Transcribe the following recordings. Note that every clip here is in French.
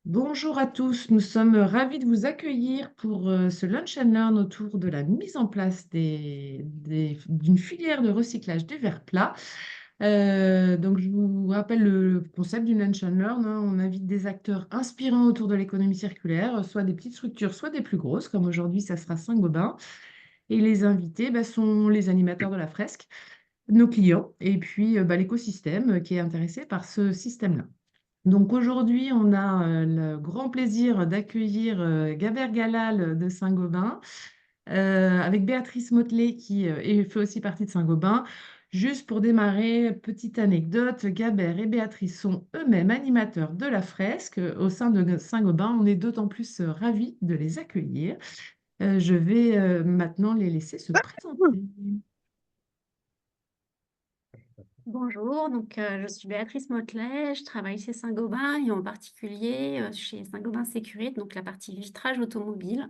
Bonjour à tous, nous sommes ravis de vous accueillir pour ce Lunch and Learn autour de la mise en place d'une filière de recyclage des verres plats. Donc, je vous rappelle le concept du Lunch and Learn, hein. On invite des acteurs inspirants autour de l'économie circulaire, soit des petites structures, soit des plus grosses, comme aujourd'hui, ça sera Saint-Gobain. Et les invités sont les animateurs de la fresque, nos clients, et puis l'écosystème qui est intéressé par ce système-là. Donc aujourd'hui, on a le grand plaisir d'accueillir Gaber Galal de Saint-Gobain, avec Béatrice Motelet fait aussi partie de Saint-Gobain. Juste pour démarrer, petite anecdote, Gaber et Béatrice sont eux-mêmes animateurs de la fresque au sein de Saint-Gobain. On est d'autant plus ravis de les accueillir. Je vais maintenant les laisser se présenter. Bonjour, je suis Béatrice Motelet, je travaille chez Saint-Gobain et en particulier chez Saint-Gobain Sécurité, donc la partie vitrage automobile,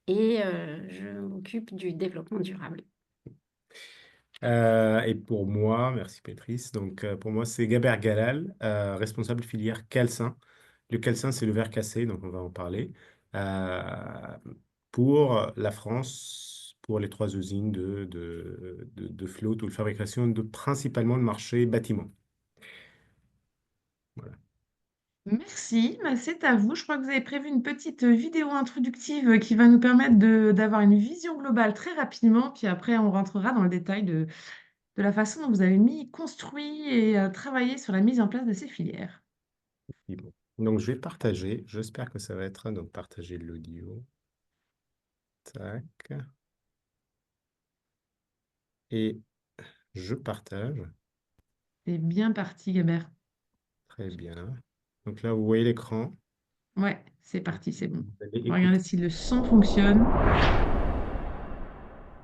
et je m'occupe du développement durable. Et pour moi, merci Patrice, pour moi c'est Gaber Galal, responsable filière calcin. Le calcin c'est le verre cassé, donc on va en parler. Euh, pour la France, pour les trois usines de flotte ou de fabrication principalement le marché bâtiment. Voilà. Merci, bah, c'est à vous. Je crois que vous avez prévu une petite vidéo introductive qui va nous permettre d'avoir une vision globale très rapidement, puis après on rentrera dans le détail de la façon dont vous avez construit et travaillé sur la mise en place de ces filières. Et bon. Donc je vais partager, j'espère que ça va être, donc partager l'audio. Tac. Et je partage. C'est bien parti, Gabert. Très bien. Donc là, vous voyez l'écran. Ouais, c'est parti, c'est bon. Vous allez On va regarder écouter. si le son fonctionne.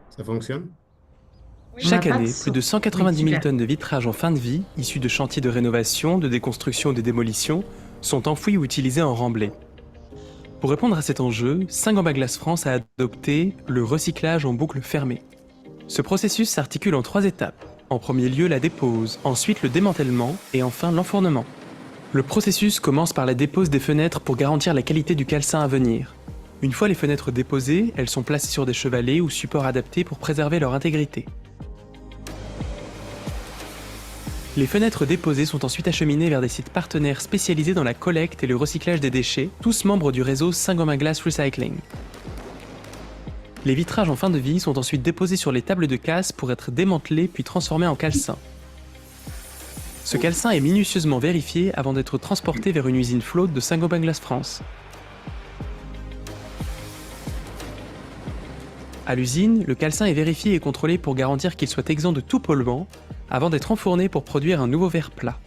Ça fonctionne? On n'a Chaque pas de année, plus son. de Oui, 190 000 super. tonnes de vitrage en fin de vie, issus de chantiers de rénovation, de déconstruction ou de démolition, sont enfouis ou utilisés en remblai. Pour répondre à cet enjeu, Saint-Gobain Glace France a adopté le recyclage en boucle fermée. Ce processus s'articule en 3 étapes. En premier lieu, la dépose, ensuite le démantèlement et enfin l'enfournement. Le processus commence par la dépose des fenêtres pour garantir la qualité du calcin à venir. Une fois les fenêtres déposées, elles sont placées sur des chevalets ou supports adaptés pour préserver leur intégrité. Les fenêtres déposées sont ensuite acheminées vers des sites partenaires spécialisés dans la collecte et le recyclage des déchets, tous membres du réseau Saint-Gobain Glass Recycling. Les vitrages en fin de vie sont ensuite déposés sur les tables de casse pour être démantelés puis transformés en calcin. Ce calcin est minutieusement vérifié avant d'être transporté vers une usine flotte de Saint-Gobain Glass France. À l'usine, le calcin est vérifié et contrôlé pour garantir qu'il soit exempt de tout polluant, avant d'être enfourné pour produire un nouveau verre plat.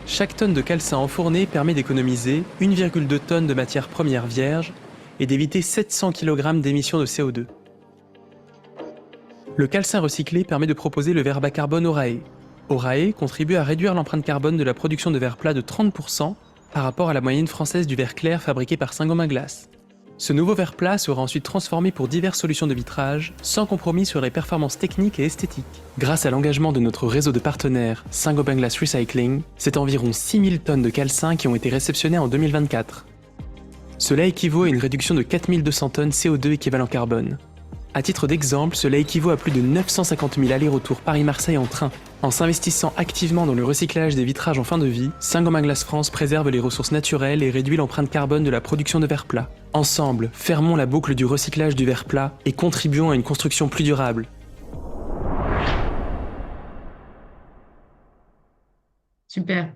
Chaque tonne de calcin enfourné permet d'économiser 1,2 tonnes de matière première vierge et d'éviter 700 kg d'émissions de CO2. Le calcin recyclé permet de proposer le verre bas carbone Orae. Orae contribue à réduire l'empreinte carbone de la production de verre plat de 30% par rapport à la moyenne française du verre clair fabriqué par Saint-Gobain Glace. Ce nouveau verre plat sera ensuite transformé pour diverses solutions de vitrage, sans compromis sur les performances techniques et esthétiques. Grâce à l'engagement de notre réseau de partenaires Saint-Gobain Glass Recycling, c'est environ 6000 tonnes de calcin qui ont été réceptionnées en 2024. Cela équivaut à une réduction de 4200 tonnes CO2 équivalent carbone. À titre d'exemple, cela équivaut à plus de 950 000 allers-retours Paris-Marseille en train. En s'investissant activement dans le recyclage des vitrages en fin de vie, Saint-Gobain Glace France préserve les ressources naturelles et réduit l'empreinte carbone de la production de verre plat. Ensemble, fermons la boucle du recyclage du verre plat et contribuons à une construction plus durable. Super.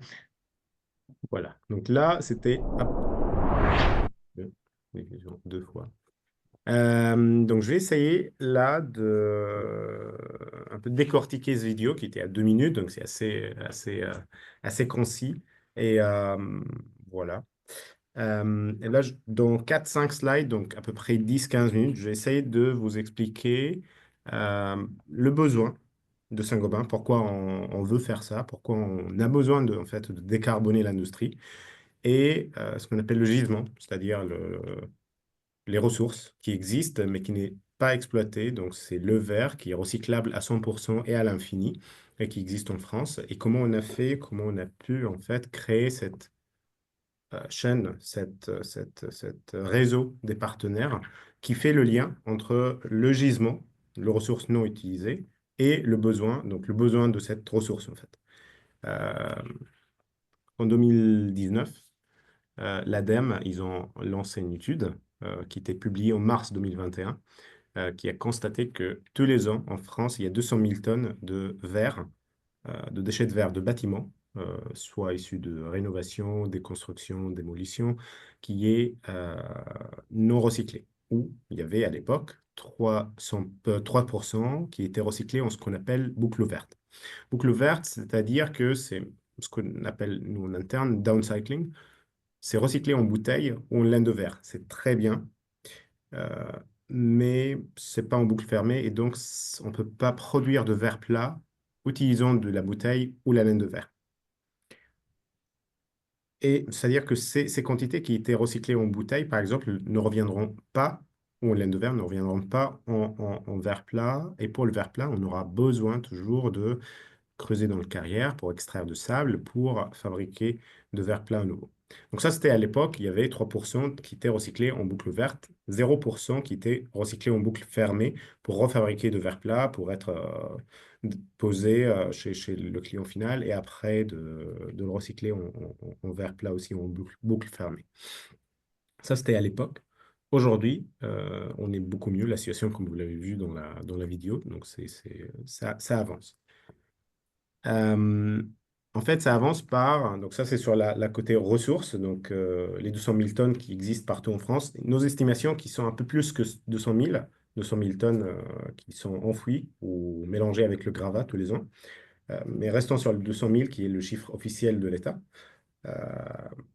Voilà. Donc là, c'était deux fois. Donc je vais essayer là de un peu décortiquer ce vidéo qui était à 2 minutes, donc c'est assez concis. Et voilà. Et là, dans 4-5 slides, donc à peu près 10-15 minutes, je vais essayer de vous expliquer le besoin de Saint-Gobain, pourquoi on veut faire ça, pourquoi on a besoin en fait, de décarboner l'industrie, et ce qu'on appelle le gisement, c'est-à-dire les ressources qui existent mais qui n'est pas exploitées. Donc c'est le verre qui est recyclable à 100% et à l'infini et qui existe en France. Et comment on a fait, comment on a pu en fait créer chaîne, cette réseau des partenaires qui fait le lien entre le gisement, les ressources non utilisées, et le besoin, donc le besoin de cette ressource en fait. En 2019, l'ADEME, ils ont lancé une étude qui était publiée en mars 2021, qui a constaté que tous les ans, en France, il y a 200 000 tonnes de verre, de déchets de verre de bâtiments, soit issus de rénovation, déconstruction, démolition, qui est non recyclé. Où il y avait à l'époque 3% qui étaient recyclés en ce qu'on appelle boucle verte. Boucle verte, c'est-à-dire que c'est ce qu'on appelle, nous en interne, downcycling. C'est recyclé en bouteille ou en laine de verre. C'est très bien, euh, mais c'est pas en boucle fermée et donc on ne peut pas produire de verre plat utilisant de la bouteille ou la laine de verre. Et c'est-à-dire que ces quantités qui étaient recyclées en bouteille, par exemple, ne reviendront pas, ou en laine de verre, ne reviendront pas en verre plat. Et pour le verre plat, on aura besoin toujours de creuser dans le carrière pour extraire de sable pour fabriquer de verre plat à nouveau. Donc ça, c'était à l'époque, il y avait 3% qui étaient recyclés en boucle verte, 0% qui étaient recyclés en boucle fermée pour refabriquer de verre plat, pour être posé chez le client final et après de le recycler en verre plat aussi en boucle fermée. Ça, c'était à l'époque. Aujourd'hui, on est beaucoup mieux, la situation, comme vous l'avez vu dans la vidéo, donc ça avance. Euh, En fait, ça avance par, donc ça c'est sur la côté ressources, donc les 200 000 tonnes qui existent partout en France. Nos estimations qui sont un peu plus que 200 000 tonnes qui sont enfouies ou mélangées avec le gravat tous les ans. Mais restons sur le 200 000 qui est le chiffre officiel de l'État. Euh,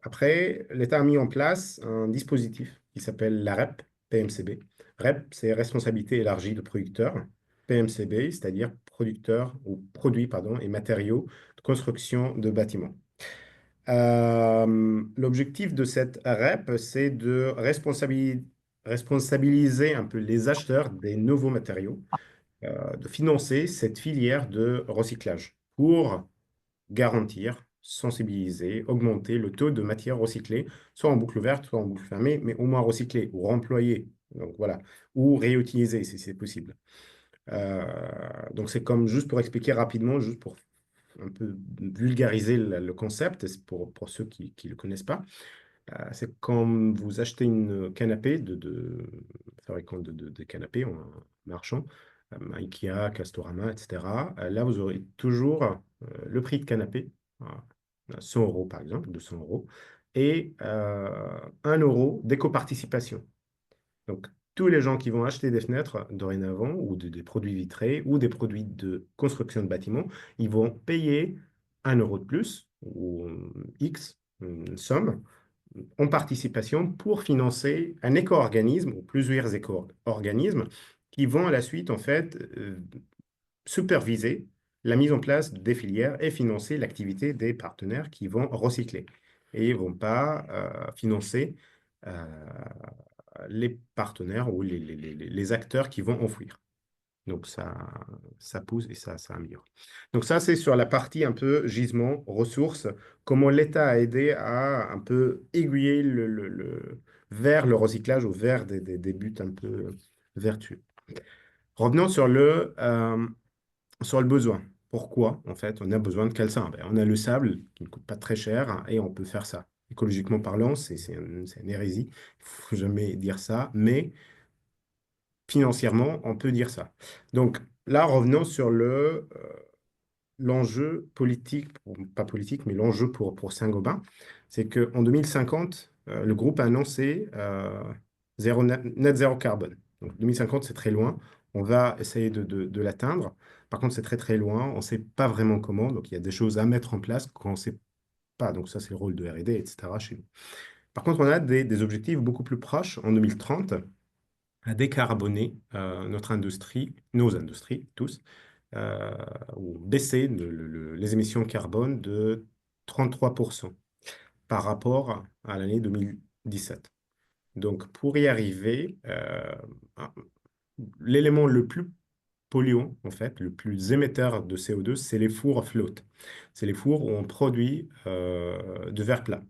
Après, l'État a mis en place un dispositif qui s'appelle la REP, PMCB. REP, c'est responsabilité élargie de producteur. PMCB, c'est-à-dire producteur ou produits, pardon, et matériaux de construction de bâtiments. L'objectif de cette REP, c'est de responsabiliser un peu les acheteurs des nouveaux matériaux, de financer cette filière de recyclage pour garantir, sensibiliser, augmenter le taux de matière recyclée, soit en boucle verte, soit en boucle fermée, mais au moins recyclée ou remployée, donc voilà, ou réutilisée si c'est possible. Donc c'est comme, juste pour expliquer rapidement, juste pour un peu vulgariser le concept, pour ceux qui ne le connaissent pas, c'est quand vous achetez une canapé fabricant de canapés en marchand, IKEA, Castorama, etc. Là, vous aurez toujours le prix de canapé, à 100 euros par exemple, 200 euros, et 1 euro d'éco-participation. Donc, tous les gens qui vont acheter des fenêtres dorénavant, ou des produits vitrés, ou des produits de construction de bâtiments, ils vont payer 1 euro de plus, ou X, une somme, en participation pour financer un éco-organisme ou plusieurs éco-organismes qui vont à la suite, en fait, superviser la mise en place des filières et financer l'activité des partenaires qui vont recycler. Et ils ne vont pas financer euh, les partenaires ou les acteurs qui vont enfouir. Donc ça pousse et ça améliore. Donc ça, c'est sur la partie un peu gisement, ressources, comment l'État a aidé à un peu aiguiller vers le recyclage ou vers des buts un peu vertueux. Revenons sur le besoin. Pourquoi, en fait, on a besoin de calcin? Ben, on a le sable qui ne coûte pas très cher et on peut faire ça. Écologiquement parlant, c'est une hérésie. Il ne faut jamais dire ça, mais financièrement, on peut dire ça. Donc là, revenons sur l'enjeu politique, pas politique, mais l'enjeu pour Saint-Gobain, c'est qu'en 2050, le groupe a annoncé net zéro carbone. Donc 2050, c'est très loin. On va essayer de l'atteindre. Par contre, c'est très très loin. On ne sait pas vraiment comment. Donc il y a des choses à mettre en place qu'on ne sait pas. Donc ça, c'est le rôle de R&D, etc. chez nous. Par contre, on a des objectifs beaucoup plus proches en 2030 à décarboner notre industrie, nos industries, tous, ou baisser les émissions de carbone de 33% par rapport à l'année 2017. Donc, pour y arriver, l'élément le plus polluant, en fait, le plus émetteur de CO2, c'est les fours à flotte. C'est les fours où on produit de verre plat.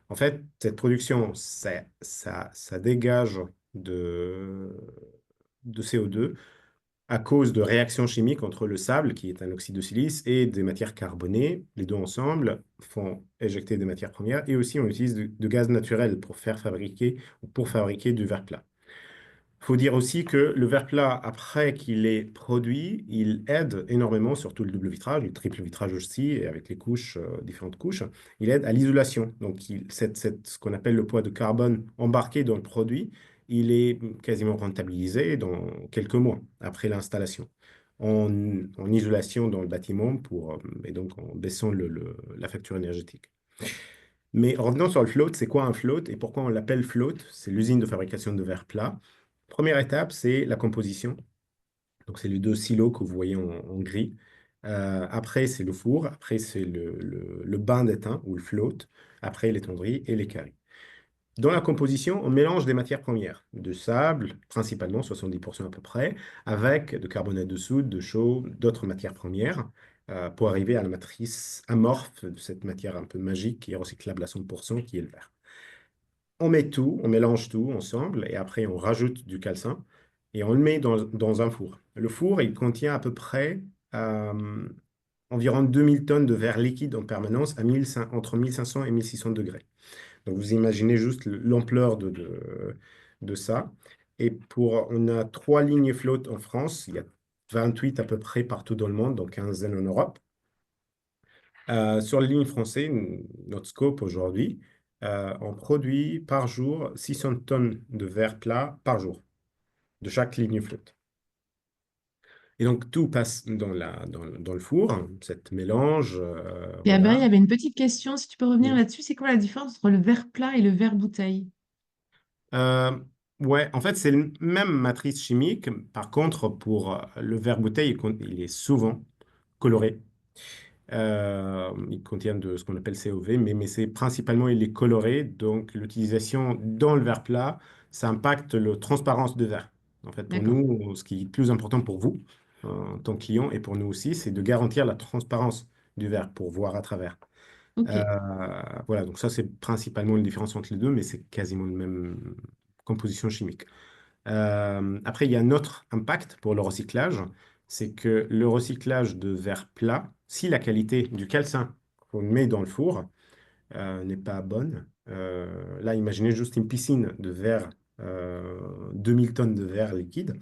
En fait, cette production, ça dégage de, de CO2 à cause de réactions chimiques entre le sable, qui est un oxyde de silice, et des matières carbonées. Les deux ensemble font éjecter des matières premières, et aussi on utilise de gaz naturel pour fabriquer du verre plat. Il faut dire aussi que le verre plat, après qu'il est produit, il aide énormément, surtout le double vitrage, le triple vitrage aussi, et avec les couches, différentes couches, il aide à l'isolation. Donc, ce qu'on appelle le poids de carbone embarqué dans le produit, il est quasiment rentabilisé dans quelques mois après l'installation, en, en isolation dans le bâtiment et donc en baissant la facture énergétique. Mais revenons sur le float, c'est quoi un float et pourquoi on l'appelle float? C'est l'usine de fabrication de verre plat. Première étape, c'est la composition. Donc, c'est les deux silos que vous voyez en gris. Après, c'est le four. Après, c'est le bain d'étain ou le float. Après, les tenderies et les carrés. Dans la composition, on mélange des matières premières, de sable, principalement 70% à peu près, avec de carbonate de soude, de chaux, d'autres matières premières, pour arriver à la matrice amorphe de cette matière un peu magique qui est recyclable à 100%, qui est le verre. On met tout, on mélange tout ensemble et après on rajoute du calcin et on le met dans un four. Le four, il contient à peu près euh, environ 2000 tonnes de verre liquide en permanence entre 1500 et 1600 degrés. Donc vous imaginez juste l'ampleur de ça. Et on a 3 lignes flotte en France, il y a 28 à peu près partout dans le monde, donc 15 en Europe. Sur les lignes françaises, notre scope aujourd'hui, on produit par jour 600 tonnes de verre plat par jour, de chaque ligne flotte. Et donc, tout passe dans le four, cette mélange, Et Albert, il y voilà. avait une petite question, si tu peux revenir Oui. là-dessus, c'est quoi la différence entre le verre plat et le verre bouteille? Euh, ouais, en fait, c'est la même matrice chimique. Par contre, pour le verre bouteille, il est souvent coloré. Il contient de ce qu'on appelle COV, mais c'est principalement il est coloré. Donc, l'utilisation dans le verre plat, ça impacte la transparence du verre. En fait, pour D'accord. nous, ce qui est plus important pour vous, en tant que client, et pour nous aussi, c'est de garantir la transparence du verre pour voir à travers. Ok. Euh, voilà, donc ça, c'est principalement une différence entre les deux, mais c'est quasiment la même composition chimique. Après, il y a un autre impact pour le recyclage, c'est que le recyclage de verre plat, si la qualité du calcin qu'on met dans le four n'est pas bonne, là, imaginez juste une piscine de verre, 2000 tonnes de verre liquide,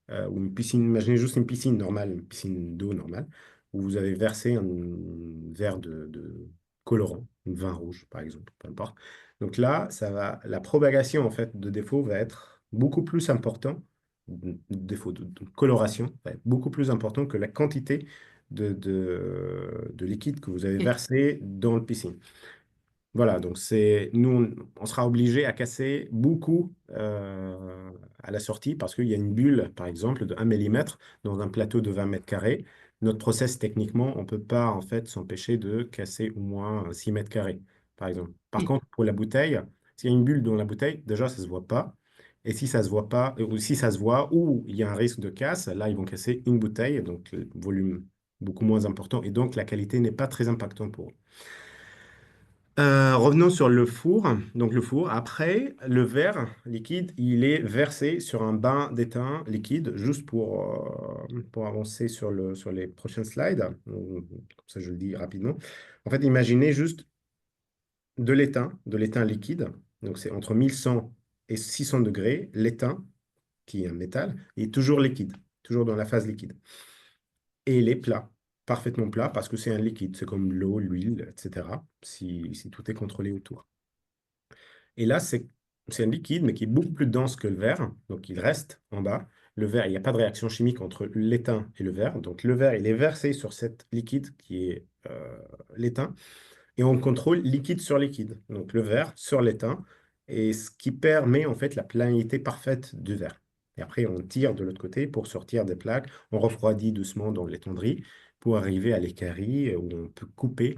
ou une piscine, imaginez juste une piscine normale, une piscine d'eau normale, où vous avez versé un verre de colorant, un vin rouge par exemple, peu importe. Donc là, la propagation en fait de défaut va être beaucoup plus important, défaut de coloration va être beaucoup plus important que la quantité de liquide que vous avez Ok. versé dans le piscine. Voilà, donc nous, on sera obligé à casser beaucoup à la sortie parce qu'il y a une bulle, par exemple, de 1 millimètre dans un plateau de 20 mètres carrés. Notre process, techniquement, on ne peut pas en fait s'empêcher de casser au moins 6 mètres carrés, par exemple. Par Ok. contre, pour la bouteille, s'il y a une bulle dans la bouteille, déjà, ça ne se voit pas. Et si ça se voit pas, ou si ça se voit, ou il y a un risque de casse, là, ils vont casser une bouteille, donc le volume beaucoup moins important, et donc la qualité n'est pas très impactante pour eux. Revenons sur le four. Donc le four, après, le verre liquide, il est versé sur un bain d'étain liquide, juste pour avancer sur les prochaines slides. Comme ça, je le dis rapidement. En fait, imaginez juste de l'étain liquide. Donc c'est entre 1100 et 600 degrés. L'étain, qui est un métal, est toujours liquide, toujours dans la phase liquide. Et il est plat, parfaitement plat, parce que c'est un liquide. C'est comme l'eau, l'huile, etc. Si tout est contrôlé autour. Et là, c'est un liquide, mais qui est beaucoup plus dense que le verre. Donc, il reste en bas. Le verre, il n'y a pas de réaction chimique entre l'étain et le verre. Donc, le verre, il est versé sur cette liquide qui est l'étain. Et on contrôle liquide sur liquide. Donc, le verre sur l'étain. Et ce qui permet, en fait, la planité parfaite du verre. Et après, on tire de l'autre côté pour sortir des plaques. On refroidit doucement dans les tenderies pour arriver à l'équerry où on peut couper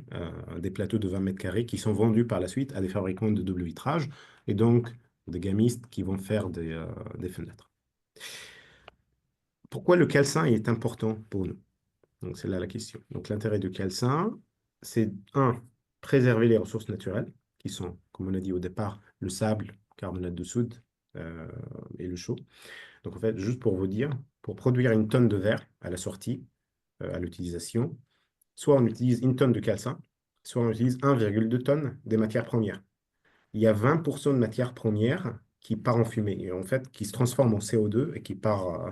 des plateaux de 20 mètres carrés qui sont vendus par la suite à des fabricants de double vitrage et donc des gamistes qui vont faire des fenêtres. Pourquoi le calcin est important pour nous? Donc, c'est là la question. Donc, l'intérêt du calcin, c'est un, préserver les ressources naturelles. qui sont, comme on a dit au départ, le sable, carbonate de soude et le chaux. Donc en fait, juste pour vous dire, pour produire une tonne de verre à la sortie, à l'utilisation, soit on utilise une tonne de calcin, soit on utilise 1,2 tonnes des matières premières. Il y a 20% de matières premières qui part en fumée, et en fait, qui se transforme en CO2 et qui part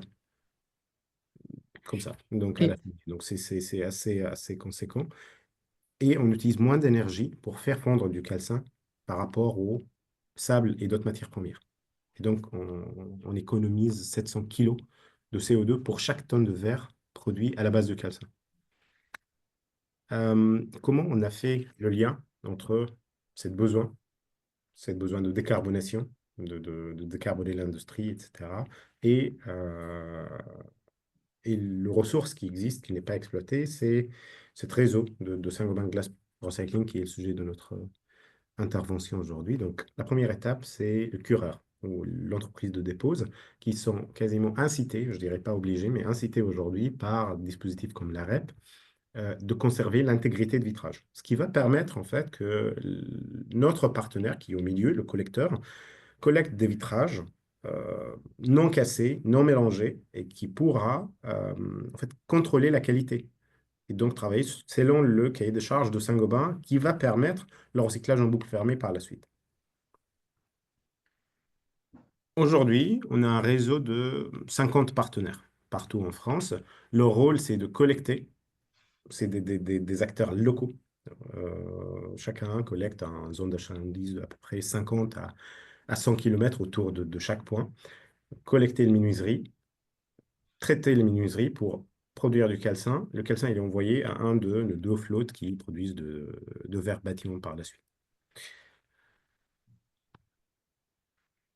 comme ça, donc à la Oui. fumée. Donc c'est assez conséquent. Et on utilise moins d'énergie pour faire fondre du calcin par rapport au sable et d'autres matières premières. Et donc, on économise 700 kilos de CO2 pour chaque tonne de verre produit à la base de calcin. Comment on a fait le lien entre cette besoin de décarbonation, de décarboner l'industrie, etc., et, et le ressource qui existe, qui n'est pas exploité, c'est cet réseau de Saint-Gobain Glass Recycling qui est le sujet de notre intervention aujourd'hui. Donc, la première étape, c'est le cureur ou l'entreprise de dépose qui sont quasiment incités, je dirais pas obligés, mais incités aujourd'hui par des dispositifs comme la REP de conserver l'intégrité de vitrage. Ce qui va permettre en fait que notre partenaire qui est au milieu, le collecteur, collecte des vitrages non cassés, non mélangés et qui pourra en fait contrôler la qualité et donc travailler selon le cahier de charges de Saint-Gobain qui va permettre le recyclage en boucle fermée par la suite. Aujourd'hui, on a un réseau de 50 partenaires partout en France. Leur rôle, c'est de collecter, c'est des acteurs locaux. Chacun collecte en zone d'achalandise de à peu près 50 à 100 km autour de chaque point. Collecter les menuiseries, traiter les menuiseries pour produire du calcin. Le calcin, il est envoyé à un de nos deux flottes qui produisent de verre bâtiment par la suite.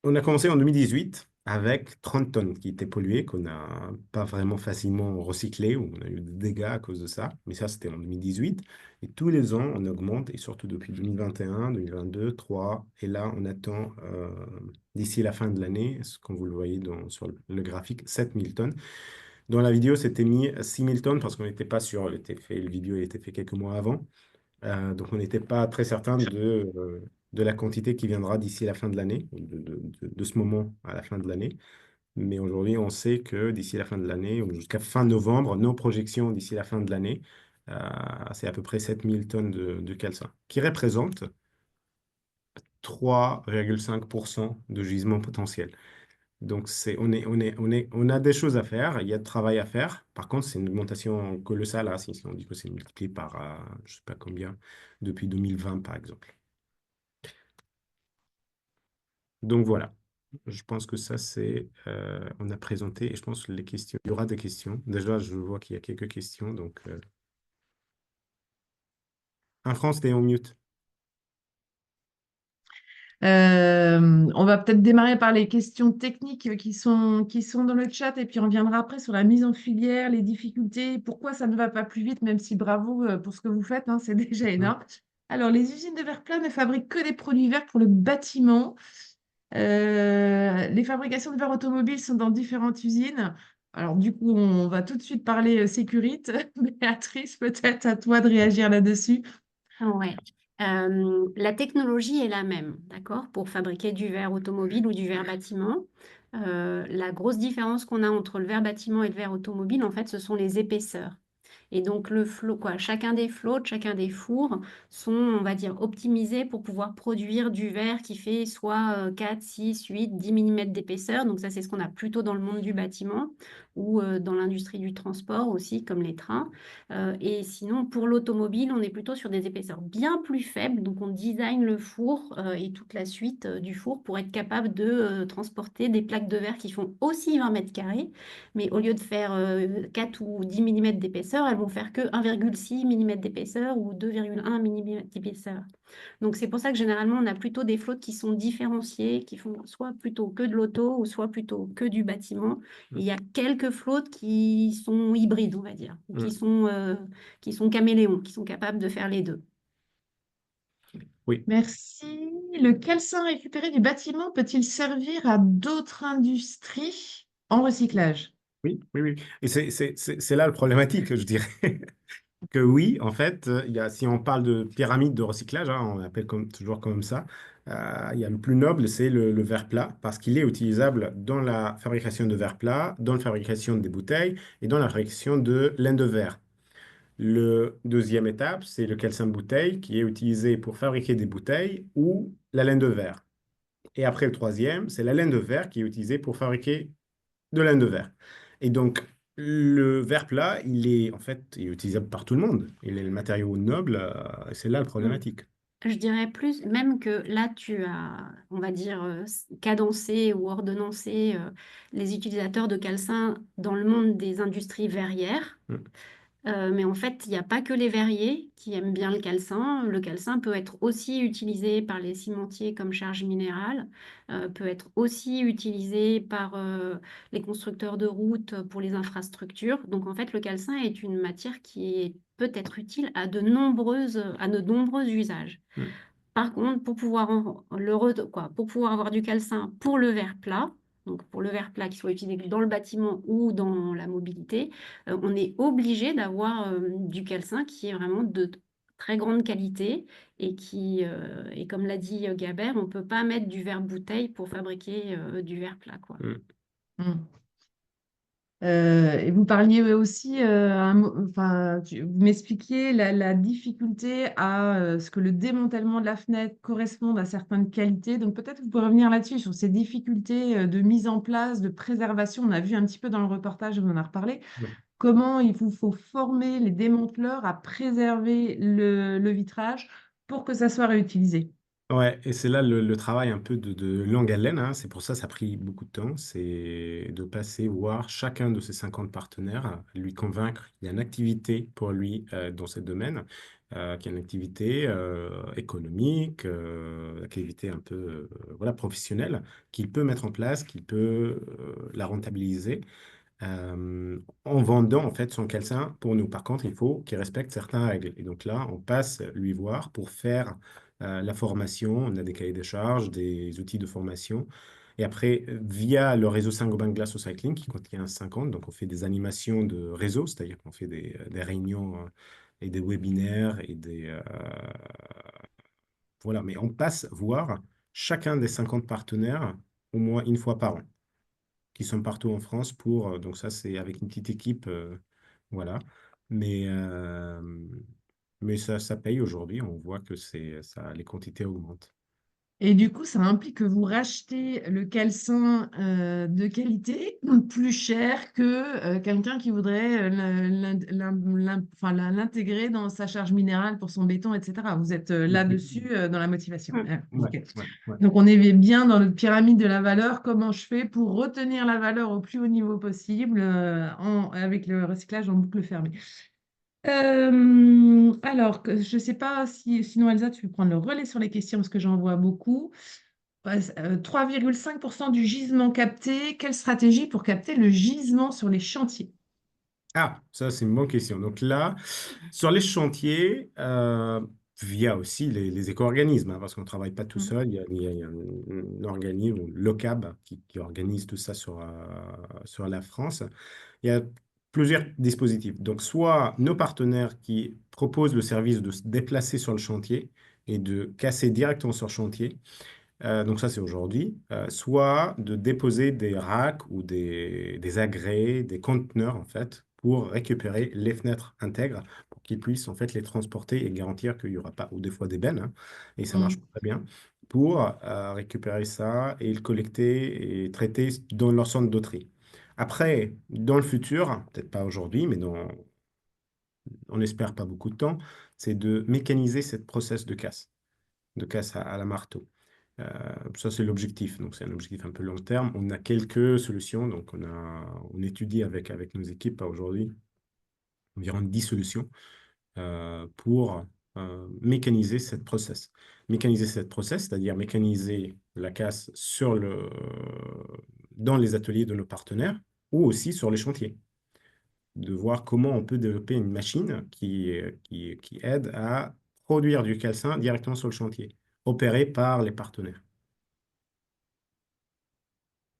On a commencé en 2018 avec 30 tonnes qui étaient polluées, qu'on n'a pas vraiment facilement recyclées, ou on a eu des dégâts à cause de ça. Mais ça, c'était en 2018. Et tous les ans, on augmente, et surtout depuis 2021, 2022, 2023. Et là, on attend, d'ici la fin de l'année, comme vous le voyez sur le graphique, 7000 tonnes. Dans la vidéo, c'était mis 6000 tonnes parce qu'on n'était pas sûr. Le vidéo a été fait quelques mois avant. Donc, on n'était pas très certain de la quantité qui viendra d'ici la fin de l'année, de ce moment à la fin de l'année. Mais aujourd'hui, on sait que d'ici la fin de l'année, ou jusqu'à fin novembre, nos projections d'ici la fin de l'année, c'est à peu près 7000 tonnes de calcin, qui représente 3,5% de gisement potentiel. Donc, on a des choses à faire, il y a de travail à faire. Par contre, c'est une augmentation colossale, hein, si on dit que c'est multiplié par, je ne sais pas combien, depuis 2020, par exemple. Donc, voilà. Je pense que ça, on a présenté, et je pense que les questions, il y aura des questions. Déjà, je vois qu'il y a quelques questions. Donc, France, t'es en mute. On va peut-être démarrer par les questions techniques qui sont dans le chat et puis on reviendra après sur la mise en filière, les difficultés, pourquoi ça ne va pas plus vite, même si bravo pour ce que vous faites, hein, c'est déjà énorme. Alors, les usines de verre plat ne fabriquent que des produits verts pour le bâtiment. Les fabrications de verre automobile sont dans différentes usines. Alors, du coup, on va tout de suite parler sécurité. Béatrice, peut-être à toi de réagir là-dessus. Ouais. La technologie est la même, d'accord, pour fabriquer du verre automobile ou du verre bâtiment. La grosse différence qu'on a entre le verre bâtiment et le verre automobile, en fait, ce sont les épaisseurs. Et donc, le flot, quoi, chacun des flots, chacun des fours sont, on va dire, optimisés pour pouvoir produire du verre qui fait soit 4, 6, 8, 10 mm d'épaisseur. Donc, ça, c'est ce qu'on a plutôt dans le monde du bâtiment ou dans l'industrie du transport aussi, comme les trains. Et sinon, pour l'automobile, on est plutôt sur des épaisseurs bien plus faibles. Donc, on design le four et toute la suite du four pour être capable de transporter des plaques de verre qui font aussi 20 mètres carrés. Mais au lieu de faire 4 ou 10 mm d'épaisseur, elles vont faire que 1,6 mm d'épaisseur ou 2,1 mm d'épaisseur. Donc, c'est pour ça que généralement, on a plutôt des flottes qui sont différenciées, qui font soit plutôt que de l'auto ou soit plutôt que du bâtiment. Il y a quelques flottes qui sont hybrides, on va dire, ou qui sont caméléons, qui sont capables de faire les deux. Oui. Merci. Le calcin récupéré du bâtiment peut-il servir à d'autres industries en recyclage? Oui, oui, oui. Et c'est là le problématique, je dirais. que oui, en fait, si on parle de pyramide de recyclage, hein, on appelle toujours comme ça, il y a le plus noble, c'est le verre plat, parce qu'il est utilisable dans la fabrication de verre plat, dans la fabrication des bouteilles et dans la fabrication de laine de verre. Le deuxième étape, c'est le calcin de bouteille qui est utilisé pour fabriquer des bouteilles ou la laine de verre. Et après le troisième, c'est la laine de verre qui est utilisée pour fabriquer de laine de verre. Et donc, le verre plat, il est utilisable par tout le monde. Il est le matériau noble, et c'est là la Mm. problématique. Je dirais plus, même que là, tu as, on va dire, cadencé ou ordonnancé les utilisateurs de calcin dans le monde des industries verrières. Mm. Mais en fait, il n'y a pas que les verriers qui aiment bien le calcin. Le calcin peut être aussi utilisé par les cimentiers comme charge minérale, peut être aussi utilisé par les constructeurs de routes pour les infrastructures. Donc en fait, le calcin est une matière peut être utile à de nombreux usages. Mm. Par contre, pour pouvoir avoir du calcin pour le verre plat, donc pour le verre plat qui soit utilisé dans le bâtiment ou dans la mobilité, on est obligé d'avoir du calcin qui est vraiment de très grande qualité et comme l'a dit Gabert, on ne peut pas mettre du verre bouteille pour fabriquer du verre plat, quoi. Mm. Mm. Et vous parliez aussi, enfin, vous m'expliquiez la difficulté à ce que le démantèlement de la fenêtre corresponde à certaines qualités. Donc peut-être vous pouvez revenir là-dessus, sur ces difficultés de mise en place, de préservation. On a vu un petit peu dans le reportage, on en a reparlé. Ouais. Comment il vous faut former les démanteleurs à préserver le vitrage pour que ça soit réutilisé. Ouais, et c'est là le travail un peu de longue haleine, hein. C'est pour ça que ça a pris beaucoup de temps. C'est de passer voir chacun de ces 50 partenaires, lui convaincre qu'il y a une activité pour lui dans ce domaine, qu'il y a une activité économique, activité un peu voilà, professionnelle, qu'il peut mettre en place, qu'il peut la rentabiliser en vendant en fait son calcin pour nous. Par contre, il faut qu'il respecte certaines règles. Et donc là, on passe lui voir pour faire la formation. On a des cahiers de charges, des outils de formation. Et après, via le réseau Saint-Gobain Glass Recycling qui contient 50, donc on fait des animations de réseau, c'est-à-dire qu'on fait des réunions et des webinaires et voilà, mais on passe voir chacun des 50 partenaires au moins une fois par an qui sont partout en France donc ça, c'est avec une petite équipe, voilà. Mais, euh, mais ça paye aujourd'hui. On voit que les quantités augmentent. Et du coup, ça implique que vous rachetez le calcin de qualité plus cher que quelqu'un qui voudrait l'intégrer dans sa charge minérale pour son béton, etc. Vous êtes là-dessus dans la motivation. Mm. Ouais, Ok. ouais, ouais. Donc, on est bien dans notre pyramide de la valeur. Comment je fais pour retenir la valeur au plus haut niveau possible avec le recyclage en boucle fermée? Alors, je ne sais pas si, sinon Elsa, tu peux prendre le relais sur les questions parce que j'en vois beaucoup. Ouais, 3,5% du gisement capté. Quelle stratégie pour capter le gisement sur les chantiers? Ah, ça, c'est une bonne question. Donc là, sur les chantiers, via aussi les éco-organismes, hein, parce qu'on ne travaille pas tout Mm. seul, il y a un organisme, l'OCAB, qui organise tout ça sur la France. Il y a plusieurs dispositifs. Donc, soit nos partenaires qui proposent le service de se déplacer sur le chantier et de casser directement sur le chantier, donc ça c'est aujourd'hui, soit de déposer des racks ou des agrès, des conteneurs en fait, pour récupérer les fenêtres intègres, pour qu'ils puissent en fait les transporter et garantir qu'il n'y aura pas, ou des fois des bennes, hein, et ça marche Mm. très bien, pour récupérer ça et le collecter et traiter dans leur centre de tri. Après, dans le futur, peut-être pas aujourd'hui, mais on espère pas beaucoup de temps, c'est de mécaniser cette process de casse à la marteau. Ça, c'est l'objectif. Donc, c'est un objectif un peu long terme. On a quelques solutions. Donc, on étudie avec nos équipes aujourd'hui environ 10 solutions pour mécaniser cette process. Mécaniser cette process, c'est-à-dire mécaniser la casse dans les ateliers de nos partenaires ou aussi sur les chantiers. De voir comment on peut développer une machine qui aide à produire du calcin directement sur le chantier, opéré par les partenaires.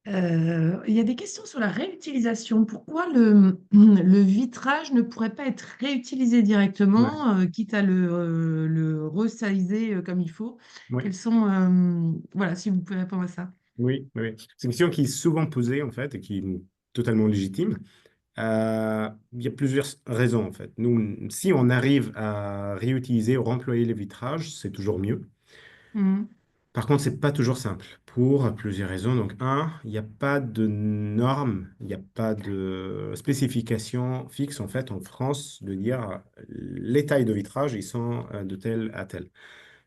Il y a des questions sur la réutilisation. Pourquoi le vitrage ne pourrait pas être réutilisé Ouais, directement, quitte à le resizer comme il faut? ouais. Quels sont, voilà, si vous pouvez répondre à ça. Oui, oui. C'est une question qui est souvent posée, en fait, et qui est totalement légitime. Il y a plusieurs raisons, en fait. Nous, si on arrive à réutiliser ou remployer les vitrages, c'est toujours mieux. Mhm. Par contre, c'est pas toujours simple pour plusieurs raisons. Donc, un, il n'y a pas de normes, il n'y a pas de spécification fixe, en fait, en France, de dire les tailles de vitrage, ils sont de tel à tel.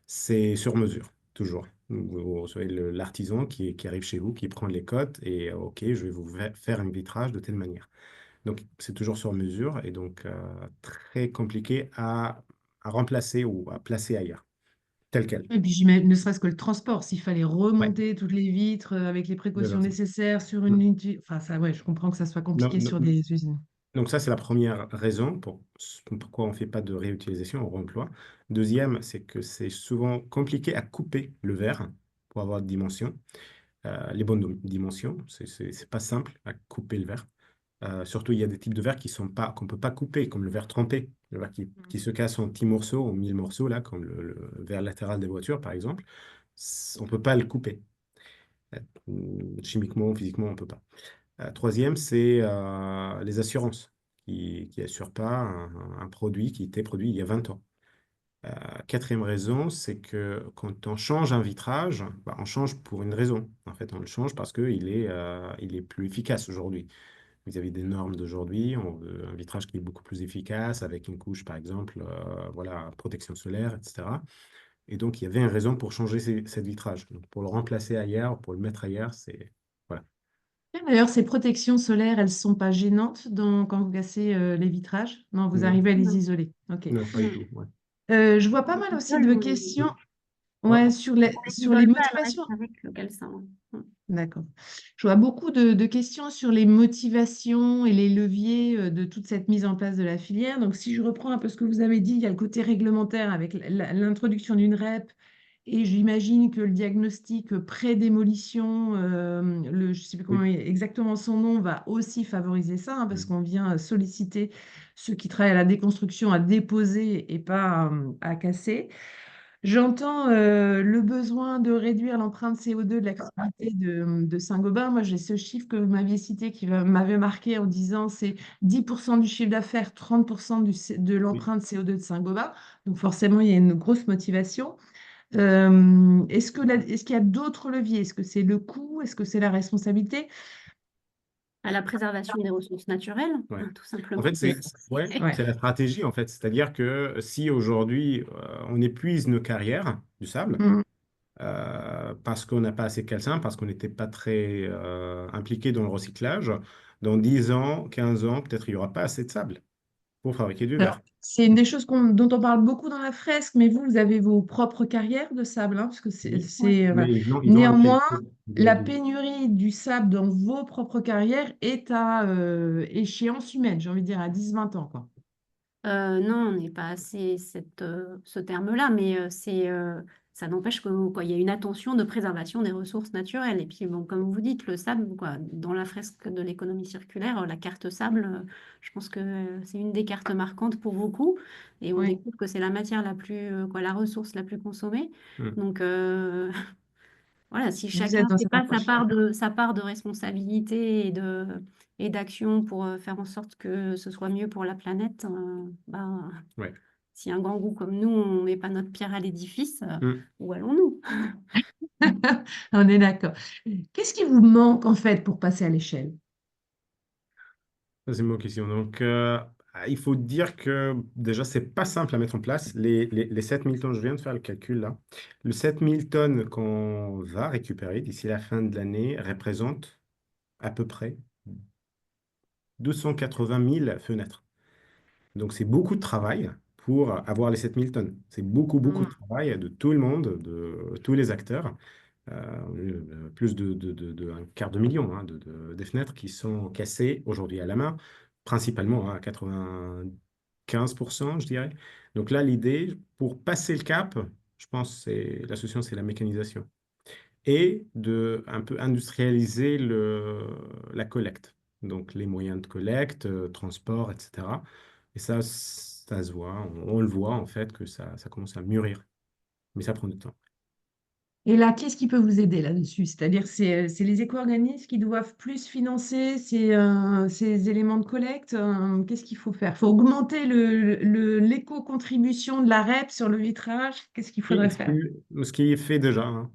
C'est sur mesure, toujours. Vous recevez l'artisan qui arrive chez vous, qui prend les cotes et OK, je vais vous faire un vitrage de telle manière. Donc, c'est toujours sur mesure et donc très compliqué à remplacer ou à placer ailleurs, tel quel. Et puis j'imagine, ne serait-ce que le transport, s'il fallait Ouais. remonter toutes les vitres avec les précautions D'accord. nécessaires sur une Non, ligne, enfin ça, ouais, je comprends que ça soit non, compliqué sur non. des usines. Donc ça, c'est la première raison pourquoi on ne fait pas de réutilisation, on réemploi. Deuxième, c'est que c'est souvent compliqué à couper le verre pour avoir de dimensions. Les bonnes dimensions. C'est pas simple à couper le verre. Surtout, il y a des types de verre qui sont pas, qu'on peut pas couper, comme le verre trempé, le verre qui se casse en petits morceaux, en 1000 morceaux, là, comme le verre latéral des voitures, par exemple. On peut pas le couper. Chimiquement, physiquement, on peut pas. Troisième, c'est les assurances qui assurent pas un produit qui était produit il y a 20 ans. Euh, Quatrième raison, c'est que quand on change un vitrage, bah, on change pour une raison. En fait, on le change parce qu'il est plus efficace aujourd'hui. Vis-à-vis des normes d'aujourd'hui, on veut un vitrage qui est beaucoup plus efficace, avec une couche, par exemple, voilà, protection solaire, etc. Et donc, il y avait une raison pour changer cette vitrage. Donc, pour le remplacer ailleurs, pour le mettre ailleurs, c'est... Voilà. D'ailleurs, ces protections solaires, elles ne sont pas gênantes quand vous cassez les vitrages? Non, vous Non, arrivez à les Non, isoler. Ok. non, pas du non. tout. Ouais. Je vois pas On mal aussi isole, de on questions, Oh, ouais, on les sur les isole pas, elles motivations. restent avec le calcin. D'accord. Je vois beaucoup de questions sur les motivations et les leviers de toute cette mise en place de la filière. Donc, si je reprends un peu ce que vous avez dit, il y a le côté réglementaire avec l'introduction d'une REP et j'imagine que le diagnostic pré-démolition, je ne sais plus comment oui, exactement son nom, va aussi favoriser ça, hein, parce oui, qu'on vient solliciter ceux qui travaillent à la déconstruction à déposer et pas à casser. J'entends le besoin de réduire l'empreinte CO2 de l'activité de Saint-Gobain. Moi, j'ai ce chiffre que vous m'aviez cité qui m'avait marqué en disant c'est 10% du chiffre d'affaires, 30% de oui. l'empreinte CO2 de Saint-Gobain. Donc forcément, il y a une grosse motivation. Est-ce qu'il y a d'autres leviers? Est-ce que c'est le coût? Est-ce que c'est la responsabilité? À la préservation des ressources naturelles, Ouais. tout En fait, simplement. ouais, Ouais. c'est la stratégie, en fait. C'est-à-dire que si aujourd'hui, on épuise nos carrières du sable, Mm. parce qu'on n'a pas assez de calcin, parce qu'on n'était pas très impliqué dans le recyclage, dans 10 ans, 15 ans, peut-être il n'y aura pas assez de sable pour fabriquer du Alors, verre. c'est une des choses dont on parle beaucoup dans la fresque, mais vous avez vos propres carrières de sable, hein, parce que Oui, voilà. mais ils ont un Néanmoins, qualité la de- pénurie du sable dans vos propres carrières est à échéance humaine, j'ai envie de dire à 10-20 ans, quoi. Non, on n'est pas assez ce terme-là, mais ça n'empêche que quoi, il y a une attention de préservation des ressources naturelles. Et puis, bon, comme vous dites, le sable, quoi, dans la fresque de l'économie circulaire, la carte sable, je pense que c'est une des cartes marquantes pour beaucoup. Et on Oui, découvre que c'est la matière la plus, la ressource la plus consommée. Hmm. Donc, voilà, si vous êtes chacun dans fait cette pas approche. sa part de responsabilité et d'action pour faire en sorte que ce soit mieux pour la planète, bah, Ouais. si un grand goût comme nous, on met pas notre pierre à l'édifice, Hmm. où allons-nous? On est d'accord. Qu'est-ce qui vous manque en fait pour passer à l'échelle? Ça, c'est une bonne question. Donc, il faut dire que déjà, c'est pas simple à mettre en place. Les 7000 tonnes, je viens de faire le calcul là. Le 7000 tonnes qu'on va récupérer d'ici la fin de l'année représente à peu près 280 000 fenêtres. Donc, c'est beaucoup de travail pour avoir les 7000 tonnes. C'est beaucoup, beaucoup de Mm. travail de tout le monde, de tous les acteurs. Plus un quart de million hein, des fenêtres qui sont cassées aujourd'hui à la main, principalement hein, à 95%, je dirais. Donc là, l'idée, pour passer le cap, je pense que la solution, c'est la mécanisation. et de un peu industrialiser la collecte. Donc les moyens de collecte, transport, etc. Et ça se voit, on le voit en fait que ça commence à mûrir, mais ça prend du temps. Et là, qu'est-ce qui peut vous aider là-dessus? C'est-à-dire, c'est les éco-organismes qui doivent plus financer ces éléments de collecte. Qu'est-ce qu'il faut faire? Il faut augmenter l'éco-contribution de la REP sur le vitrage. Qu'est-ce qu'il Oui, faudrait faire? ce qui est fait déjà, hein,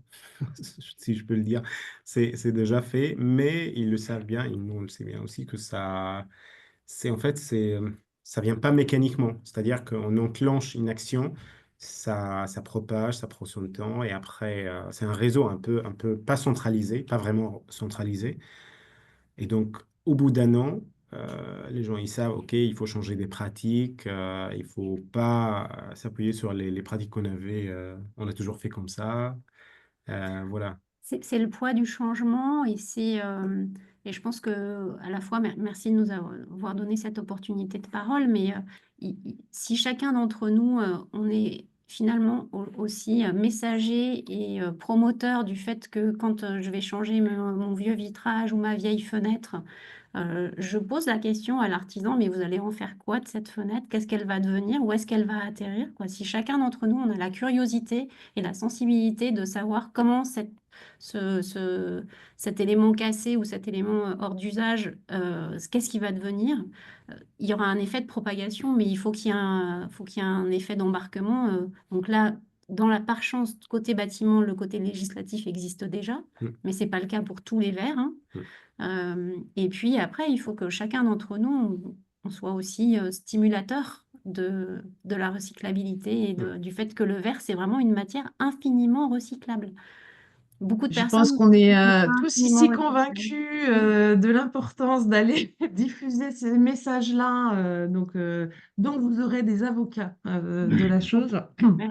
si je peux le dire, c'est déjà fait, mais ils le savent bien, et nous on le sait bien aussi, que c'est en fait, ça vient pas mécaniquement. C'est-à-dire qu'on enclenche une action, ça propage, ça prend son temps, et après, c'est un réseau un peu pas centralisé, pas vraiment centralisé. Et donc, au bout d'un an, les gens, ils savent, OK, il faut changer des pratiques, il faut pas s'appuyer sur les pratiques qu'on avait, on a toujours fait comme ça. Voilà. C'est le poids du changement et je pense que à la fois merci de nous avoir donné cette opportunité de parole, mais si chacun d'entre nous on est finalement aussi messager et promoteur du fait que quand je vais changer mon vieux vitrage ou ma vieille fenêtre, je pose la question à l'artisan, mais vous allez en faire quoi de cette fenêtre? Qu'est-ce qu'elle va devenir? Où est-ce qu'elle va atterrir, quoi? Si chacun d'entre nous on a la curiosité et la sensibilité de savoir comment ce, ce- cet élément cassé ou cet élément hors d'usage, qu'est-ce qui va devenir? Il y aura un effet de propagation, mais il faut faut qu'il y ait un effet d'embarquement. Donc là, par chance, côté bâtiment, le côté législatif existe déjà, Mm, mais c'est pas le cas pour tous les verres, hein. mm, Et puis après, il faut que chacun d'entre nous, on soit aussi stimulateur de la recyclabilité et mm. du fait que le verre, c'est vraiment une matière infiniment recyclable. Beaucoup de Je pense personnes qu'on est ne sont pas tous infiniment ici recyclables. convaincus de l'importance d'aller diffuser ces messages-là. Donc, vous aurez des avocats de la chose. Ouais.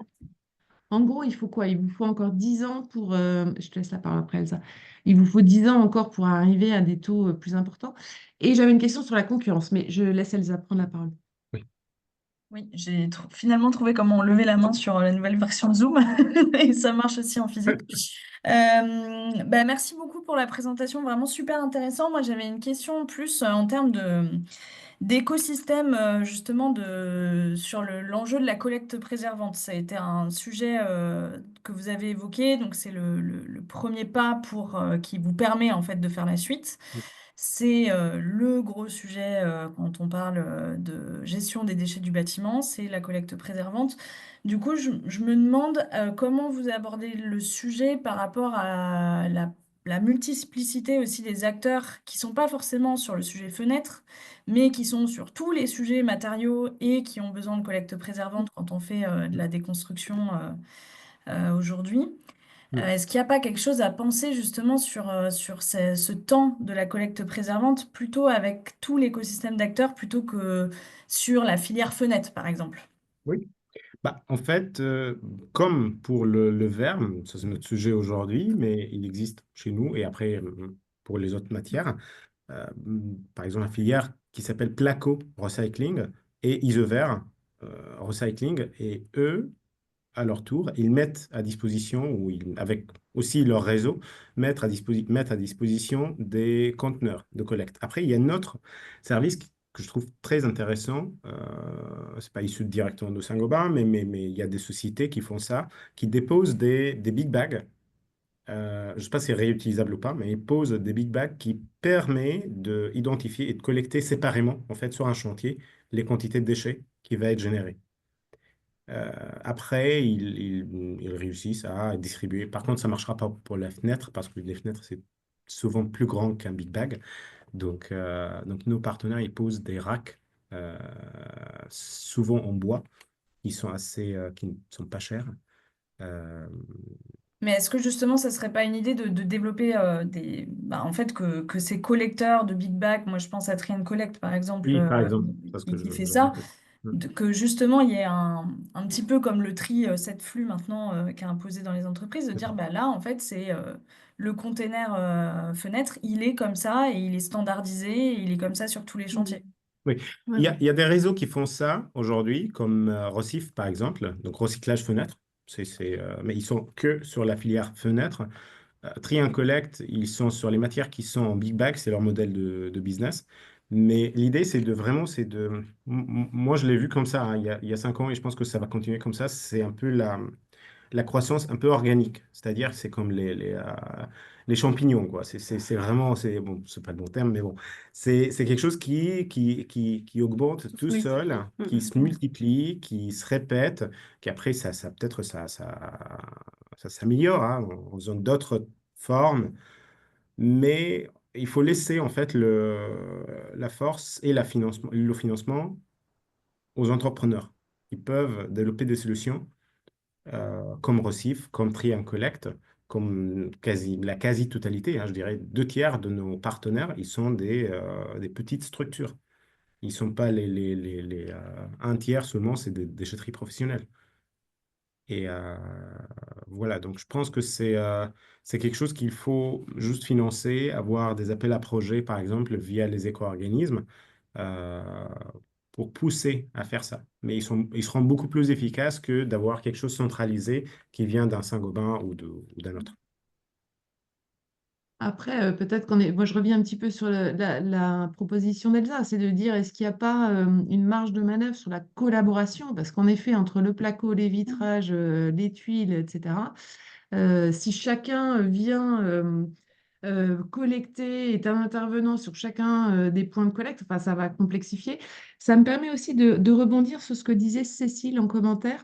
En gros, il faut quoi? Il vous faut encore 10 ans pour... je te laisse la parole après, Elsa. Il vous faut 10 ans encore pour arriver à des taux plus importants. Et j'avais une question sur la concurrence, mais je laisse Elsa prendre la parole. Oui. Oui, j'ai finalement trouvé comment lever la main sur la nouvelle version de Zoom et ça marche aussi en physique. Merci beaucoup pour la présentation, vraiment super intéressant. Moi, j'avais une question plus en termes d'écosystème justement sur l'enjeu de la collecte préservante. Ça a été un sujet que vous avez évoqué, donc c'est le premier pas qui vous permet en fait de faire la suite. C'est le gros sujet quand on parle de gestion des déchets du bâtiment, c'est la collecte préservante. Du coup, je me demande comment vous abordez le sujet par rapport à la multiplicité aussi des acteurs qui sont pas forcément sur le sujet fenêtre, mais qui sont sur tous les sujets matériaux et qui ont besoin de collecte préservante quand on fait de la déconstruction aujourd'hui. Mm. Est-ce qu'il n'y a pas quelque chose à penser justement sur ce temps de la collecte préservante, plutôt avec tout l'écosystème d'acteurs, plutôt que sur la filière fenêtre, par exemple? Oui. Bah, en fait, comme pour le verre, ça c'est notre sujet aujourd'hui, mais il existe chez nous et après pour les autres matières, par exemple la filière qui s'appelle Placo Recycling et Isover Recycling, et eux, à leur tour, ils mettent à disposition, avec aussi leur réseau, mettent à disposition des conteneurs de collecte. Après, il y a un autre service que je trouve très intéressant. C'est pas issu directement de Saint-Gobain, mais il y a des sociétés qui font ça, qui déposent des big bags. Je ne sais pas si c'est réutilisable ou pas, mais ils posent des big bags qui permettent d'identifier et de collecter séparément, en fait, sur un chantier, les quantités de déchets qui va être générées. Après, ils réussissent à distribuer. Par contre, ça ne marchera pas pour la fenêtre parce que les fenêtres, c'est souvent plus grand qu'un big bag. Donc nos partenaires, ils posent des racks, euh, souvent en bois, qui ne sont pas chers. Euh, Mais est-ce que justement, ça serait pas une idée de développer en fait, que ces collecteurs de Big Bag, moi je pense à Trien Collect par exemple, oui, par exemple, parce que qui fait j'avais en ça, tête. Mm. que justement il y ait un petit peu comme le tri 7 flux maintenant qui est imposé dans les entreprises, de dire bah là en fait c'est le container fenêtre, il est comme ça et il est standardisé et il est comme ça sur tous les Mm. chantiers. Oui, Ouais, ouais. il y a des réseaux qui font ça aujourd'hui, comme Recif par exemple, donc recyclage fenêtre, mais ils sont que sur la filière fenêtre. Try and Collect, ils sont sur les matières qui sont en big bag, c'est leur modèle de business. Mais l'idée, c'est de vraiment, c'est de... Moi, je l'ai vu comme ça, hein, il y a 5 ans, et je pense que ça va continuer comme ça. C'est un peu la croissance un peu organique. C'est-à-dire, c'est comme les champignons, quoi. C'est vraiment, bon, c'est pas le bon terme, mais bon. C'est quelque chose qui augmente tout Multiplié. seul, qui se multiplie, qui se répète, qui après, peut-être, ça s'améliore, hein, en faisant d'autres formes. Mais il faut laisser, en fait, la force et le financement aux entrepreneurs. Ils peuvent développer des solutions comme Recif, comme Try and Collect, comme la quasi-totalité, hein, je dirais 2 tiers de nos partenaires, ils sont des petites structures. Ils ne sont pas un tiers seulement, c'est des déchetteries professionnelles. Et voilà, donc je pense que c'est quelque chose qu'il faut juste financer, avoir des appels à projets, par exemple, via les éco-organismes, euh, pour pousser à faire ça. Mais ils seront beaucoup plus efficaces que d'avoir quelque chose centralisé qui vient d'un Saint-Gobain ou d'un autre. Après, peut-être qu'on est. Moi, je reviens un petit peu sur la proposition d'Elsa, c'est de dire est-ce qu'il n'y a pas une marge de manœuvre sur la collaboration? Parce qu'en effet, entre le placo, les vitrages, les tuiles, etc., si chacun vient collecter, est un intervenant sur chacun des points de collecte, enfin, ça va complexifier. Ça me permet aussi de rebondir sur ce que disait Cécile en commentaire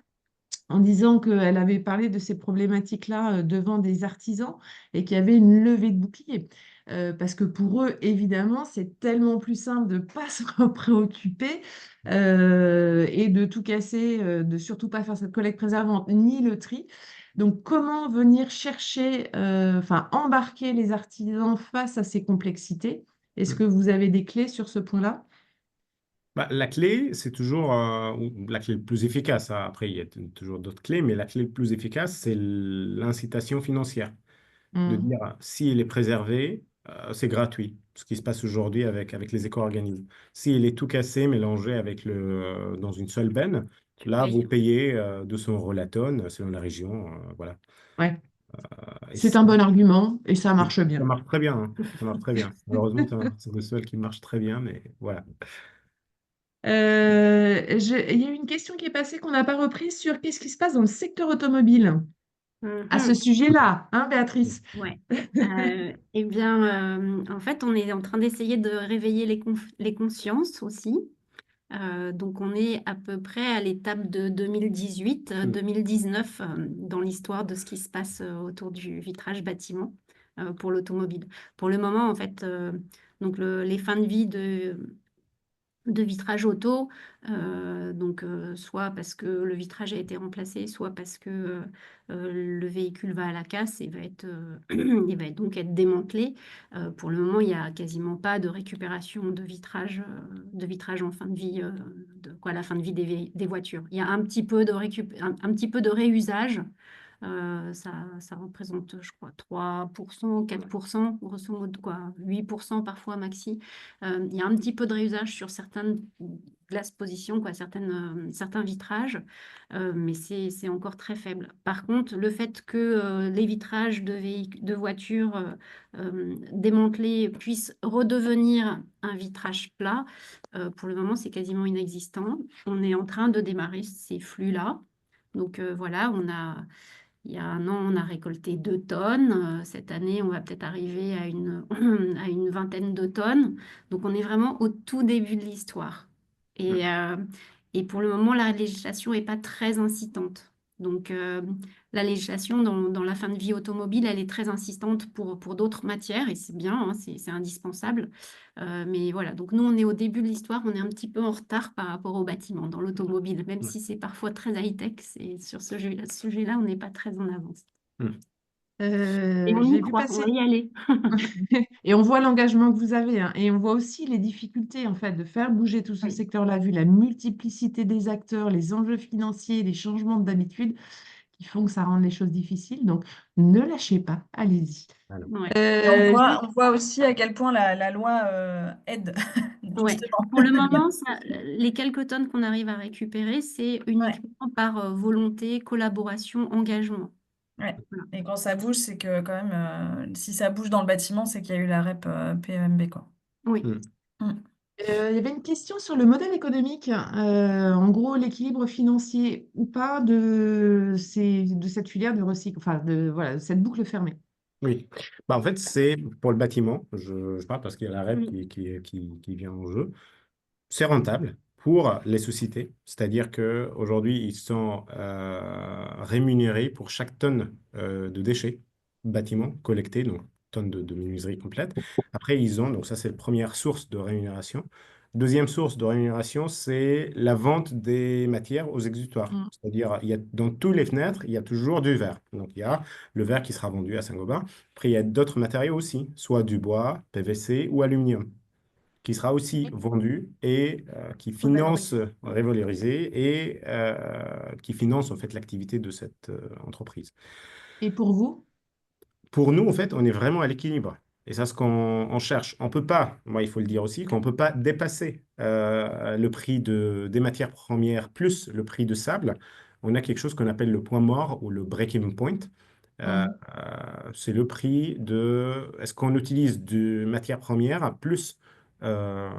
en disant qu'elle avait parlé de ces problématiques-là devant des artisans et qu'il y avait une levée de bouclier. Parce que pour eux, évidemment, c'est tellement plus simple de ne pas se préoccuper et de tout casser, de surtout pas faire cette collecte préservante ni le tri. Donc, comment venir chercher, enfin, embarquer les artisans face à ces complexités? Est-ce que vous avez des clés sur ce point-là? Bah, la clé, c'est toujours ou la clé le plus efficace, hein. Après, il y a toujours d'autres clés, mais la clé le plus efficace, c'est l'incitation financière. De Hmm. dire si il est préservé, c'est gratuit. Ce qui se passe aujourd'hui avec les éco-organismes. S'il est tout cassé, mélangé dans une seule benne, Tu là, vous payes. payez 200 € la tonne selon la région. Voilà. Ouais, Et c'est un bon argument et ça marche ça bien. marche très bien, hein. Ça marche très bien. Malheureusement, c'est le seul qui marche très bien, mais voilà. Il y a eu une question qui est passée qu'on n'a pas reprise sur qu'est-ce qui se passe dans le secteur automobile à ce Mhm. sujet-là, hein, Béatrice? Ouais. Eh bien, en fait, on est en train d'essayer de réveiller les consciences aussi. Donc, on est à peu près à l'étape de 2018, Mm. 2019 dans l'histoire de ce qui se passe autour du vitrage bâtiment pour l'automobile. Pour le moment, en fait, donc les fins de vie de vitrage auto, donc soit parce que le vitrage a été remplacé, soit parce que le véhicule va à la casse et il va donc être démantelé. Pour le moment, il n'y a quasiment pas de récupération de vitrage en fin de vie, à la fin de vie des voitures. Il y a un petit peu un petit peu de réusage. Ça représente, je crois, 3%, 4%, grosso modo, quoi, 8% parfois maxi. Il y a un petit peu de réusage sur certaines glaces position, quoi, certains vitrages, mais c'est encore très faible. Par contre, le fait que les vitrages de voitures démantelés puissent redevenir un vitrage plat, pour le moment, c'est quasiment inexistant. On est en train de démarrer ces flux-là. Donc voilà, il y a un an, on a récolté 2 tonnes. Cette année, on va peut-être arriver à à une vingtaine de tonnes. Donc, on est vraiment au tout début de l'histoire. Et, euh, et pour le moment, la législation n'est pas très incitante. Donc, la législation dans la fin de vie automobile, elle est très insistante pour d'autres matières et c'est bien, hein, c'est indispensable. Mais voilà, donc nous, on est au début de l'histoire, on est un petit peu en retard par rapport au bâtiment dans l'automobile, même Mm. si c'est parfois très high-tech, sur ce sujet-là, on n'est pas très en avance. Mm. Et on y J'ai vu croit, on va passer y aller. et on voit l'engagement que vous avez, hein, et on voit aussi les difficultés en fait de faire bouger tout ce Oui. secteur-là, vu la multiplicité des acteurs, les enjeux financiers, les changements d'habitude qui font que ça rend les choses difficiles. Donc, ne lâchez pas, allez-y. Voilà. Ouais. Et J'ai- on voit aussi à quel point la loi aide, Ouais. justement. Pour le moment, les quelques tonnes qu'on arrive à récupérer, c'est Ouais. uniquement par volonté, collaboration, engagement. Ouais. Voilà. Et quand ça bouge, c'est que quand même, si ça bouge dans le bâtiment, c'est qu'il y a eu la REP PEMB, quoi. Oui. Mm. Mm. Il y avait une question sur le modèle économique, en gros l'équilibre financier ou pas de cette filière de recycle, enfin voilà, de cette boucle fermée. Oui. Bah, en fait, c'est pour le bâtiment, je parle parce qu'il y a la REP Oui. qui vient en jeu. C'est rentable pour les sociétés, c'est-à-dire qu'aujourd'hui, ils sont rémunérés pour chaque tonne de déchets bâtiments collectés, donc tonne de menuiserie complète. Après, ils ont, donc ça c'est la première source de rémunération. Deuxième source de rémunération, c'est la vente des matières aux exutoires. Mm. C'est-à-dire, dans toutes les fenêtres, il y a toujours du verre. Donc, il y a le verre qui sera vendu à Saint-Gobain. Après, il y a d'autres matériaux aussi, soit du bois, PVC ou aluminium qui sera aussi vendu et qui finance, Revalorisé. revalorisé et qui finance en fait l'activité de cette entreprise. Et pour vous? Pour nous, en fait, on est vraiment à l'équilibre. Et ça, ce qu'on cherche. On peut pas, moi, il faut le dire aussi, qu'on peut pas dépasser le prix des matières premières plus le prix de sable. On a quelque chose qu'on appelle le point mort ou le break-even point. Mm. C'est le prix de, est-ce qu'on utilise de matières premières plus euh,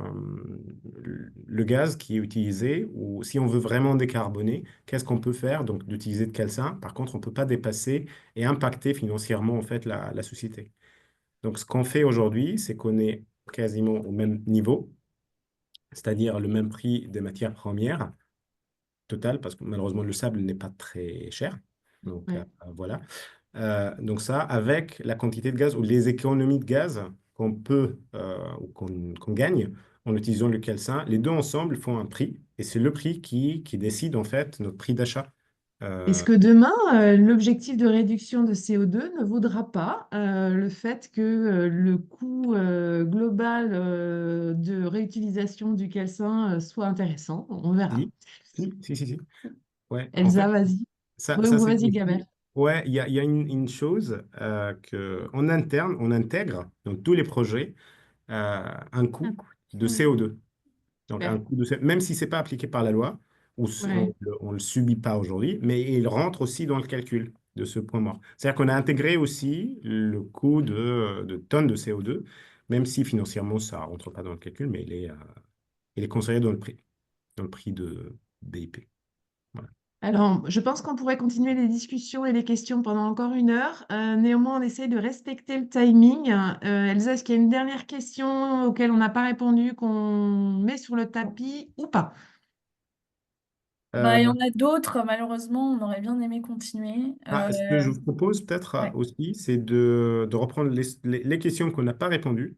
le gaz qui est utilisé, ou si on veut vraiment décarboner, qu'est-ce qu'on peut faire? Donc, d'utiliser de calcin. Par contre, on ne peut pas dépasser et impacter financièrement en fait la société. Donc, ce qu'on fait aujourd'hui, c'est qu'on est quasiment au même niveau, c'est-à-dire le même prix des matières premières total, parce que malheureusement, le sable n'est pas très cher. Donc, Ouais. voilà. Donc ça, avec la quantité de gaz ou les économies de gaz qu'on peut ou qu'on gagne en utilisant le calcin, les deux ensemble font un prix et c'est le prix qui décide en fait notre prix d'achat. Est-ce Euh, que demain, l'objectif de réduction de CO2 ne vaudra pas le fait que le coût global de réutilisation du calcin soit intéressant? On verra. si, si. Ouais, en fait, Elsa, vas-y. ça Ou c'est vas-y, Gabriel. aussi. Ouais, il y a une chose en interne, on intègre dans tous les projets un Un coût coup. de Oui. CO2. Donc, un Ouais. coût même si ce n'est pas appliqué par la loi, ou Ouais. on ne le subit pas aujourd'hui, mais il rentre aussi dans le calcul de ce point mort. C'est-à-dire qu'on a intégré aussi le coût de tonnes de CO2, même si financièrement, ça ne rentre pas dans le calcul, mais il est considéré dans le prix de BIP. Voilà. Alors, je pense qu'on pourrait continuer les discussions et les questions pendant encore une heure. Néanmoins, on essaye de respecter le timing. Elsa, est-ce qu'il y a une dernière question auquel on n'a pas répondu, qu'on met sur le tapis ou pas? Bah, il y Euh, en a d'autres, malheureusement, on aurait bien aimé continuer. Ce que je vous propose peut-être Ouais, aussi, c'est de reprendre les questions qu'on n'a pas répondues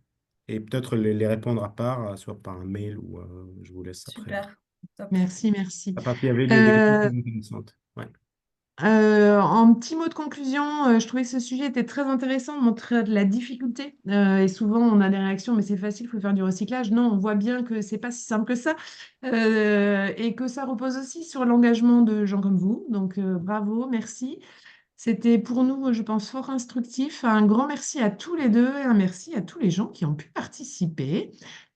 et peut-être les répondre à part, soit par un mail ou je vous laisse après. super, top. Merci, merci. Ah, parce qu'il y avait des questions Euh, très intéressantes. Ouais. En petit mot de conclusion, je trouvais que ce sujet était très intéressant, montrait de la difficulté. Et souvent, on a des réactions, mais c'est facile, il faut faire du recyclage. Non, on voit bien que c'est pas si simple que ça, et que ça repose aussi sur l'engagement de gens comme vous. Donc, bravo, merci. C'était pour nous, je pense, fort instructif. Un grand merci à tous les deux et un merci à tous les gens qui ont pu participer.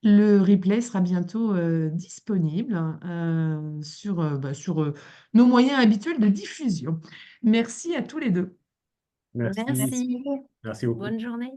Le replay sera bientôt disponible sur nos moyens habituels de diffusion. Merci à tous les deux. Merci. Merci. Merci beaucoup. Bonne journée.